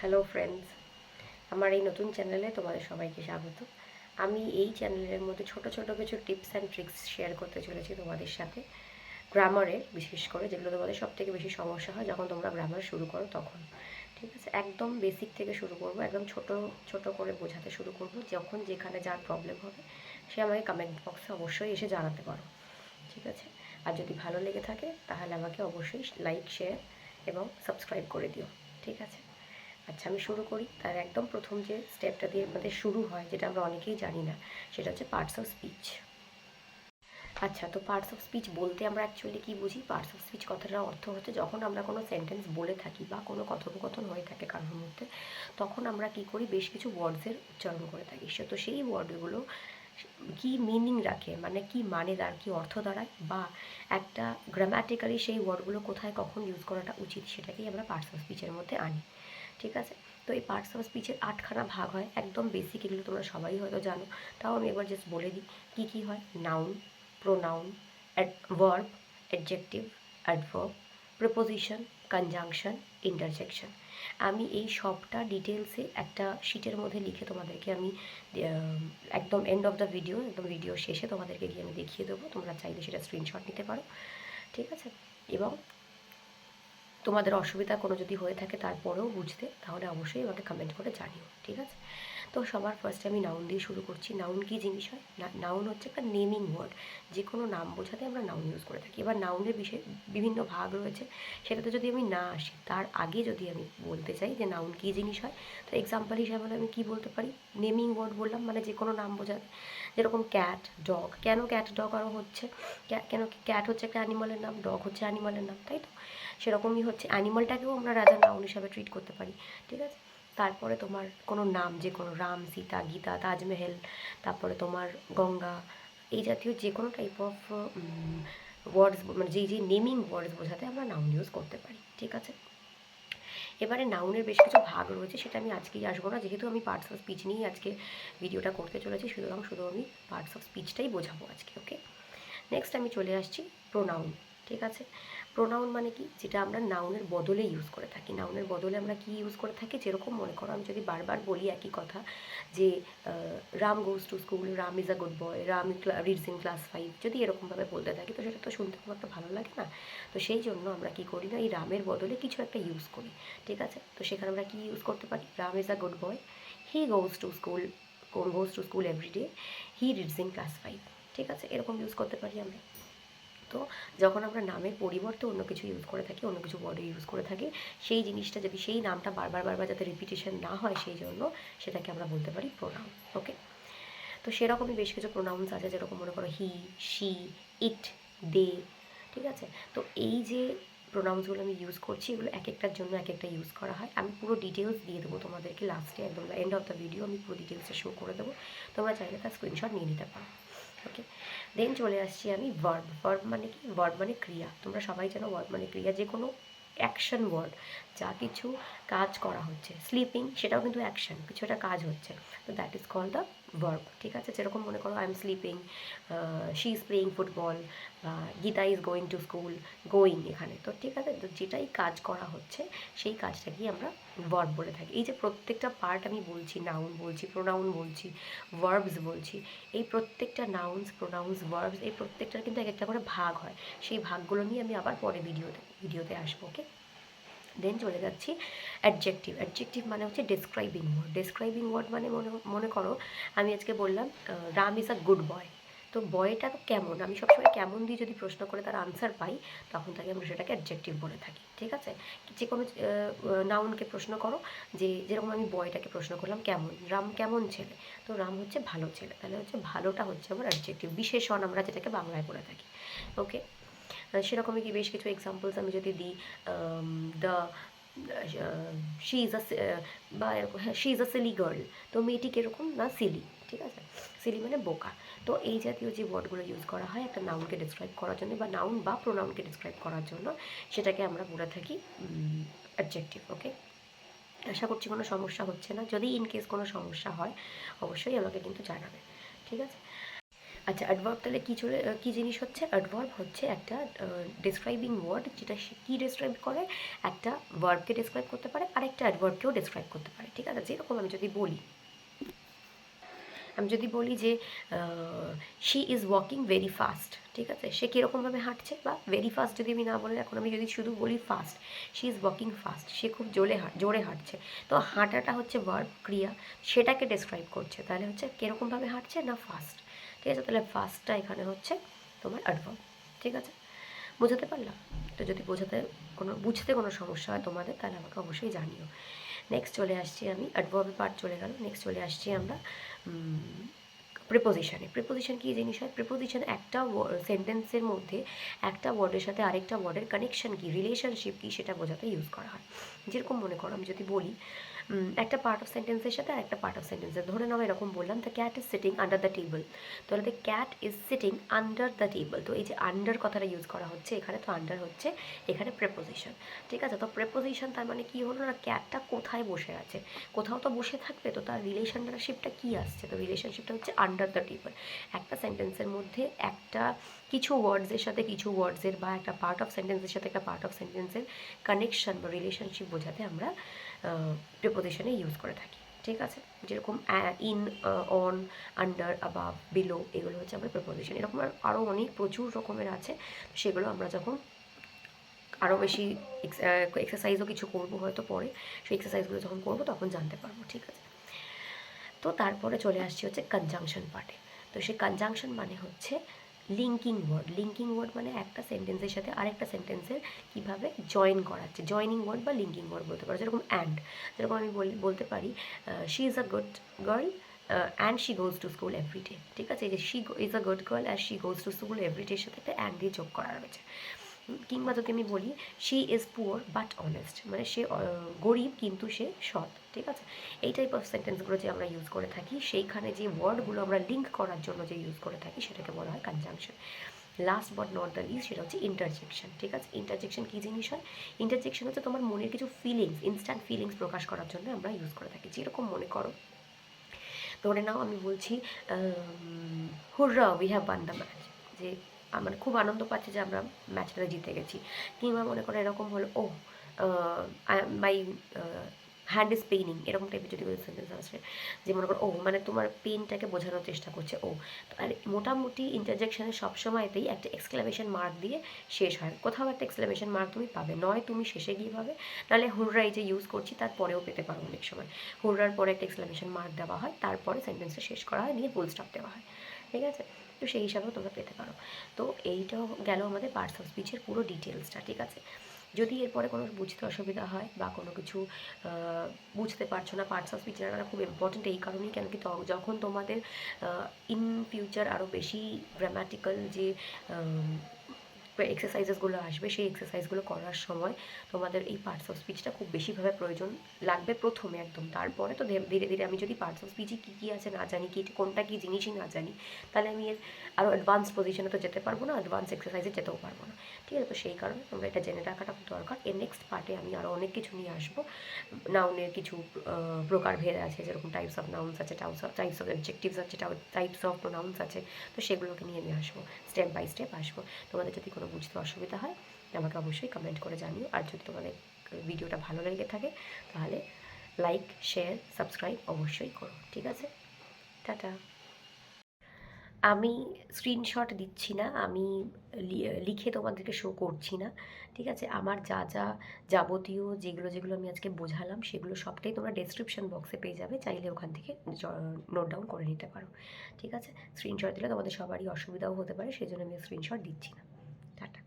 Hello friends, আমার এই নতুন চ্যানেলে তোমাদের সবাইকে স্বাগত। আমি এই চ্যানেলের মধ্যে ছোট ছোট কিছু টিপস অ্যান্ড ট্রিক্স শেয়ার করতে চলেছি তোমাদের সাথে, গ্রামারের বিশেষ করে, যেগুলো তোমাদের সবথেকে বেশি সমস্যা হয় যখন তোমরা গ্রামার শুরু করো তখন। ঠিক আছে, একদম বেসিক থেকে শুরু করবো, একদম ছোট ছোট করে বোঝাতে শুরু করবো। যখন যেখানে যার প্রবলেম হবে সে আমাকে কমেন্ট বক্সে অবশ্যই এসে জানাতে পারো। ঠিক আছে, আর যদি ভালো লেগে থাকে তাহলে আমাকে অবশ্যই লাইক, শেয়ার এবং সাবস্ক্রাইব করে দিও। ঠিক আছে, আচ্ছা আমি শুরু করি। তার একদম প্রথম যে স্টেপটা দিয়ে আমাদের শুরু হয়, যেটা আমরা অনেকেই জানি না, সেটা হচ্ছে পার্টস অফ স্পিচ। আচ্ছা, তো পার্টস অফ স্পিচ বলতে আমরা অ্যাকচুয়ালি কী বুঝি? পার্টস অফ স্পিচ কথাটার অর্থ হচ্ছে যখন আমরা কোনো সেন্টেন্স বলে থাকি বা কোনো কথোপকথন হয়ে থাকে কারোর মধ্যে, তখন আমরা কী করি, বেশ কিছু ওয়ার্ডসের উচ্চারণ করে থাকি। তো সেই ওয়ার্ডগুলো কী মিনিং রাখে, মানে কি মানে, তার কী অর্থ দাঁড়ায়, বা একটা গ্রামাটিক্যালি সেই ওয়ার্ডগুলো কোথায় কখন ইউজ করাটা উচিত, সেটাকেই আমরা পার্টস অফ স্পিচের মধ্যে আনি। ঠিক আছে, তো এই পার্টস অফ স্পিচের 8খানা ভাগ হয়, একদম বেসিক, এগুলো তোমরা সবাই হয়তো জানো। তাও আমি একবার জাস্ট বলে দিই কী কী হয়। Noun, pronoun, verb, adjective, adverb, preposition, conjunction, interjection. আমি এই সবটা ডিটেলসে একটা শিটের মধ্যে লিখে তোমাদেরকে আমি একদম এন্ড অফ দ্য ভিডিও, একদম ভিডিও শেষে তোমাদেরকে গিয়ে আমি দেখিয়ে দেবো। তোমরা চাইলে সেটা স্ক্রিনশট নিতে পারো। ঠিক আছে, এবং তোমাদের অসুবিধা কোনো যদি হয়ে থাকে তারপরেও বুঝতে, তাহলে অবশ্যই আমাকে কমেন্ট করে জানিও। ঠিক আছে, তো সবার ফার্স্টে আমি নাউন দিয়ে শুরু করছি। নাউন কী জিনিস হয়? নাউন হচ্ছে একটা নেমিং ওয়ার্ড। যে কোনো নাম বোঝাতে আমরা নাউন ইউজ করে থাকি। এবার নাউনের বিষয়ে বিভিন্ন ভাগ রয়েছে, সেটাতে যদি আমি না আসি, তার আগে যদি আমি বলতে চাই যে নাউন কী জিনিস হয়, তো এক্সাম্পল হিসাবে আমি কী বলতে পারি? নেমিং ওয়ার্ড বললাম, মানে যে কোনো নাম বোঝাতে। যেরকম ক্যাট, ডগ। কেন ক্যাট, ডগ আরও হচ্ছে? কেন ক্যাট হচ্ছে একটা অ্যানিমালের নাম, ডগ হচ্ছে অ্যানিমালের নাম, তাই তো? সেরকমই হচ্ছে অ্যানিমালটাকেও আমরা রাজার নাউন হিসাবে ট্রিট করতে পারি। ঠিক আছে, তারপরে তোমার কোনো নাম, যে কোনো রাম, সীতা, গীতা, তাজমহল, তারপরে তোমার গঙ্গা, এই জাতীয় যে কোনো টাইপ অফ ওয়ার্ডস, মানে যেই নেমিং ওয়ার্ডস বোঝাতে আমরা নাউন ইউজ করতে পারি। ঠিক আছে, এবারে নাউনের বেশ কিছু ভাগ রয়েছে, সেটা আমি আজকেই আসবো না, যেহেতু আমি পার্টস অফ স্পিচ নিয়েই আজকে ভিডিওটা করতে চলেছি, সুতরাং শুধু আমি পার্টস অফ স্পিচটাই বোঝাবো আজকে। ওকে, নেক্সট আমি চলে আসছি প্রোনাউন। ঠিক আছে, প্রোনাউন মানে কি? যেটা আমরা নাউনের বদলে ইউজ করে থাকি। নাউনের বদলে আমরা কি ইউজ করে থাকি? যেরকম মনে করো, আমি যদি বারবার বলি একই কথা, যে রাম গোজ to school, Ram is a good boy, Ram reads in class 5, যদি এরকমভাবে বলতে থাকি, তো সেটা তো শুনতে খুব একটা ভালো লাগে না। তো সেই জন্য আমরা কি করি না, এই রামের বদলে কিছু একটা ইউজ করি। ঠিক আছে, তো সেখানে আমরা কি ইউজ করতে পারি? Ram is a good boy, he goes to school every day, he reads in class 5। ঠিক আছে, এরকম ইউজ করতে পারি আমরা। তো যখন আমরা নামের পরিবর্তে অন্য কিছু ইউজ করে থাকি, অন্য কিছু ওয়ার্ড ইউজ করে থাকি, সেই জিনিসটা যদি, সেই নামটা বারবার বারবার যাতে রিপিটেশন না হয়, সেই জন্য সেটাকে আমরা বলতে পারি প্রোনাউন। ওকে, তো সেরকমই বেশ কিছু প্রোনাউন্স আছে, যেরকম মনে করো হি, শি, ইট, দে। ঠিক আছে, তো এই যে প্রোনাউন্সগুলো আমি ইউজ করছি, এগুলো এক একটার জন্য এক একটা ইউজ করা হয়। আমি পুরো ডিটেলস দিয়ে দেবো তোমাদেরকে লাস্টে, একদম এন্ড অফ দ্য ভিডিও আমি পুরো ডিটেলসটা শো করে দেবো। তোমরা চাইলে তার স্ক্রিনশট নিয়ে নিতে পারো। ওকে, দেন চলে আসছি আমি ভার্ব। ভার্ব মানে কি? ভার্ব মানে ক্রিয়া। তোমরা সবাই জানো ভার্ব মানে ক্রিয়া, যে কোনো অ্যাকশন ওয়ার্ড, যা কিছু কাজ করা হচ্ছে। স্লিপিং, সেটাও কিন্তু অ্যাকশন, কিছু একটা কাজ হচ্ছে, তো that is call the verb. ঠিক আছে, যেরকম মনে করো I am sleeping, she is playing football, বা Gita is going to school, going এখানে। তো ঠিক আছে, তো যেটাই কাজ করা হচ্ছে সেই কাজটাকেই আমরা ভার্ব বলে থাকি। এই যে প্রত্যেকটা পার্ট আমি বলছি, নাউন বলছি, প্রোনাউন বলছি, ভার্বস বলছি, এই প্রত্যেকটা নাউন্স, প্রোনাউন্স, ভার্বস, এই প্রত্যেকটার কিন্তু এক একটা করে ভাগ হয়। সেই ভাগগুলো নিয়ে আমি আবার পরে ভিডিওতে আসবো। ওকে, দেন চলে যাচ্ছি অ্যাডজেক্টিভ। অ্যাডজেক্টিভ মানে হচ্ছে ডেসক্রাইবিং ওয়ার্ড। ডেসক্রাইবিং ওয়ার্ড মানে মনে করো আমি আজকে বললাম Ram is a good boy. তো বয়টা কেমন, আমি সবসময় কেমন দিয়ে যদি প্রশ্ন করে তার আনসার পাই, তখন তাকে আমরা সেটাকে অ্যাডজেক্টিভ বলে থাকি। ঠিক আছে, যে কোনো নাউনকে প্রশ্ন করো, যে যেরকম আমি বয়টাকে প্রশ্ন করলাম কেমন, রাম কেমন ছেলে, তো রাম হচ্ছে ভালো ছেলে, তাহলে হচ্ছে ভালোটা হচ্ছে আমার অ্যাডজেক্টিভ, বিশেষণ আমরা যেটাকে বাংলায় বলে থাকি। ওকে, সেরকমই কি বেশ কিছু এক্সাম্পলস আমি যদি দিই, দ্য শি ইজ আ, বা এরকম, হ্যাঁ, she is a silly girl, তো মেয়েটি কীরকম না, সিলি। ঠিক আছে, সিলি মানে বোকা। তো এই জাতীয় যে ওয়ার্ডগুলো ইউজ করা হয় একটা নাউনকে ডিসক্রাইব করার জন্য, বা নাউন বা প্রোনাউনকে ডিসক্রাইব করার জন্য, সেটাকে আমরা বলে থাকি অ্যাডজেক্টিভ। ওকে, আশা করছি কোনো সমস্যা হচ্ছে না। যদি ইনকেস কোনো সমস্যা হয় অবশ্যই আমাকে কিন্তু জানাবে। ঠিক আছে, আচ্ছা, অ্যাডভার্ব তাহলে কী জিনিস হচ্ছে? অ্যাডভার্ব হচ্ছে একটা ডেসক্রাইবিং ওয়ার্ড, যেটা সে কী ডেসক্রাইব করে, একটা ভার্বকে ডেসক্রাইব করতে পারে আর একটা অ্যাডভার্বকেও ডেসক্রাইব করতে পারে, ঠিক আছে? যেরকম আমি যদি বলি যে she is walking very fast, ঠিক আছে? সে কীরকমভাবে হাঁটছে, বা ভেরি ফাস্ট যদি আমি না বলে, এখন আমি যদি শুধু বলি fast, she is walking fast, সে খুব জোরে হাঁটছে। তো হাঁটাটা হচ্ছে ভার্ব, ক্রিয়া, সেটাকে ডেসক্রাইব করছে, তাহলে হচ্ছে কীরকমভাবে হাঁটছে না ফাস্ট, ঠিক আছে? তাহলে ফাস্টটা এখানে হচ্ছে তোমার অ্যাডভার্ব, ঠিক আছে? বোঝাতে পারলাম? তো যদি বুঝতে কোনো সমস্যা হয় তোমাদের, তাহলে আমাকে অবশ্যই জানিও। নেক্সট চলে আসছি আমি, অ্যাডভার্বের পার্ট চলে গেল, নেক্সট চলে আসছি আমরা প্রিপোজিশনে। প্রিপোজিশন কী জিনিস হয়? প্রিপোজিশন একটা সেন্টেন্সের মধ্যে একটা ওয়ার্ডের সাথে আরেকটা ওয়ার্ডের কানেকশন কী, রিলেশনশিপ কী, সেটা বোঝাতে ইউজ করা হয়। যেরকম মনে করো, আমি যদি বলি একটা পার্ট অফ সেন্টেন্সের সাথে আরেকটা পার্ট অফ সেন্টেন্সের, ধরে নাও এরকম বললাম, the cat is sitting under the table, তাহলে the cat is sitting under the table. তো এই যে আন্ডার কথাটা ইউজ করা হচ্ছে এখানে, তো আন্ডার হচ্ছে এখানে প্রেপোজিশন, ঠিক আছে? তো প্রেপোজিশন তার মানে কী হলো না, ক্যাটটা কোথায় বসে আছে, কোথাও তো বসে থাকবে, তো তার রিলেশনশিপটা কী আসছে? তো রিলেশনশিপটা হচ্ছে আন্ডার দ্য টেবল। একটা সেন্টেন্সের মধ্যে কিছু ওয়ার্ডসের সাথে কিছু ওয়ার্ডসের, বা একটা পার্ট অফ সেন্টেন্সের সাথে একটা পার্ট অফ সেন্টেন্সের কানেকশন বা রিলেশনশিপ বোঝাতে আমরা প্রিপোজিশনে ইউজ করে থাকি, ঠিক আছে? যেরকম in, on, under, above, below, এগুলো হচ্ছে আমরা প্রিপোজিশন। এরকম আরও প্রচুর রকমের আছে, সেগুলো আমরা যখন আরও বেশি এক্সারসাইজও কিছু করবো হয়তো পরে, সেই এক্সারসাইজগুলো যখন করবো তখন জানতে পারবো, ঠিক আছে? তো তারপরে চলে আসছি হচ্ছে কনজাংশন পার্টে। তো সেই কনজাংশন মানে হচ্ছে লিঙ্কিং ওয়ার্ড। লিঙ্কিং ওয়ার্ড মানে একটা সেন্টেন্সের সাথে আরেকটা সেন্টেন্সের কীভাবে জয়েন করাচ্ছে, জয়নিং ওয়ার্ড বা লিঙ্কিং ওয়ার্ড বলতে পারো। যেরকম অ্যান্ড, যেরকম আমি বলতে পারি she is a good girl and she goes to school everyday, ঠিক আছে? এই যে she is a good girl and she goes to school এভরিডের সাথে একটা অ্যান্ড দিয়ে যোগ করা রয়েছে। কিংবা যদি আমি বলি she is poor but honest, মানে সে গরিব কিন্তু সে সৎ, ঠিক আছে? এই টাইপ অফ সেন্টেন্সগুলো যে আমরা ইউজ করে থাকি, সেইখানে যে ওয়ার্ডগুলো আমরা লিঙ্ক করার জন্য যে ইউজ করে থাকি, সেটাকে বলা হয় conjunction. Last but not the least, সেটা হচ্ছে ইন্টারজেকশন, ঠিক আছে? ইন্টারজেকশন কী জিনিস হয়? ইন্টারজেকশন হচ্ছে তোমার মনের কিছু ফিলিংস, ইনস্ট্যান্ট ফিলিংস প্রকাশ করার জন্য আমরা ইউজ করে থাকি। যেরকম মনে করো, ধরে নাও আমি বলছি হুররা we have one the match, যে আমার খুব আনন্দ পাচ্ছি যে আমরা ম্যাচটা জিতে গেছি। কিংবা মনে করো এরকম হলো, ও মাই হ্যান্ড ইজ পেইনিং, এরকম টাইপের যদি কোনো সেন্টেন্স আসে, যে মনে করো ও, মানে তোমার পেনটাকে বোঝানোর চেষ্টা করছে ও। তো আর মোটামুটি ইন্টারজেকশনে সবসময়তেই একটা এক্সক্লামেশন মার্ক দিয়ে শেষ হয়, কোথাও একটা এক্সক্লামেশন মার্ক তুমি পাবে, নয় তুমি শেষে গিয়ে পাবে, নাহলে হুররা এই যে ইউজ করছি তারপরেও পেতে পারো অনেক সময়। হুররার পরে একটা এক্সক্লামেশন মার্ক দেওয়া হয়, তারপরে সেন্টেন্সটা শেষ করা হয়, নিয়ে ফুল স্টপ দেওয়া হয়, ঠিক আছে? তো সেই হিসাবেও তোমরা পেতে পারো। তো এইটাও গেল আমাদের পার্টস অফ স্পিচের পুরো ডিটেলসটা, ঠিক আছে? যদি এরপরে কোনো বুঝতে অসুবিধা হয় বা কোনো কিছু বুঝতে পারছো না, পার্টস অফ স্পিচ জানাটা খুব ইম্পর্টেন্ট এই কারণেই, কেন কি যখন তোমাদের ইন ফিউচার আরও বেশি গ্রামাটিক্যাল যে এক্সারসাইজেসগুলো আসবে, সেই এক্সারসাইজগুলো করার সময় তোমাদের এই পার্টস অফ স্পিচটা খুব বেশিভাবে প্রয়োজন লাগবে প্রথমে একদম। তারপরে তো ধীরে ধীরে আমি যদি পার্টস অফ স্পিচে কী কী আছে না জানি, কোনটা কী জিনিসই না জানি, তাহলে আমি এর আরও অ্যাডভান্স পজিশনে তো যেতে পারবো না, অ্যাডভান্স এক্সারসাইজে যেতেও পারবো না, ঠিক আছে? তো সেই কারণে তোমরা এটা জেনে রাখাটা খুব দরকার। এর নেক্সট পার্টে আমি আরও অনেক কিছু নিয়ে আসবো। নাউনের কিছু প্রকারভেদ আছে, যেরকম টাইপস অফ নাউন্স আছে, টাইপস অফ অবজেক্টিভস আছে, টাইপস অফ প্রোনাউন্স আছে, তো সেগুলোকে নিয়ে আসবো, স্টেপ বাই স্টেপ আসবো। তোমাদের যদি কোনো বুঝতে অসুবিধা হয় আমাকে অবশ্যই কমেন্ট করে জানিও। আর যদি তোমাদের ভিডিওটা ভালো লেগে থাকে তাহলে লাইক, শেয়ার, সাবস্ক্রাইব অবশ্যই করো, ঠিক আছে? টাটা। আমি স্ক্রিনশট দিচ্ছি না, আমি লিখে তোমাদেরকে শো করছি না, ঠিক আছে? আমার যা যা যাবতীয় যেগুলো আমি আজকে বোঝালাম, সেগুলো সবটাই তোমরা ডেসক্রিপশন বক্সে পেয়ে যাবে, চাইলে ওখান থেকে নোট ডাউন করে নিতে পারো, ঠিক আছে? স্ক্রিনশট দিলে তোমাদের সবারই অসুবিধাও হতে পারে, সেই জন্য আমি স্ক্রিনশট দিচ্ছি না। টাটা।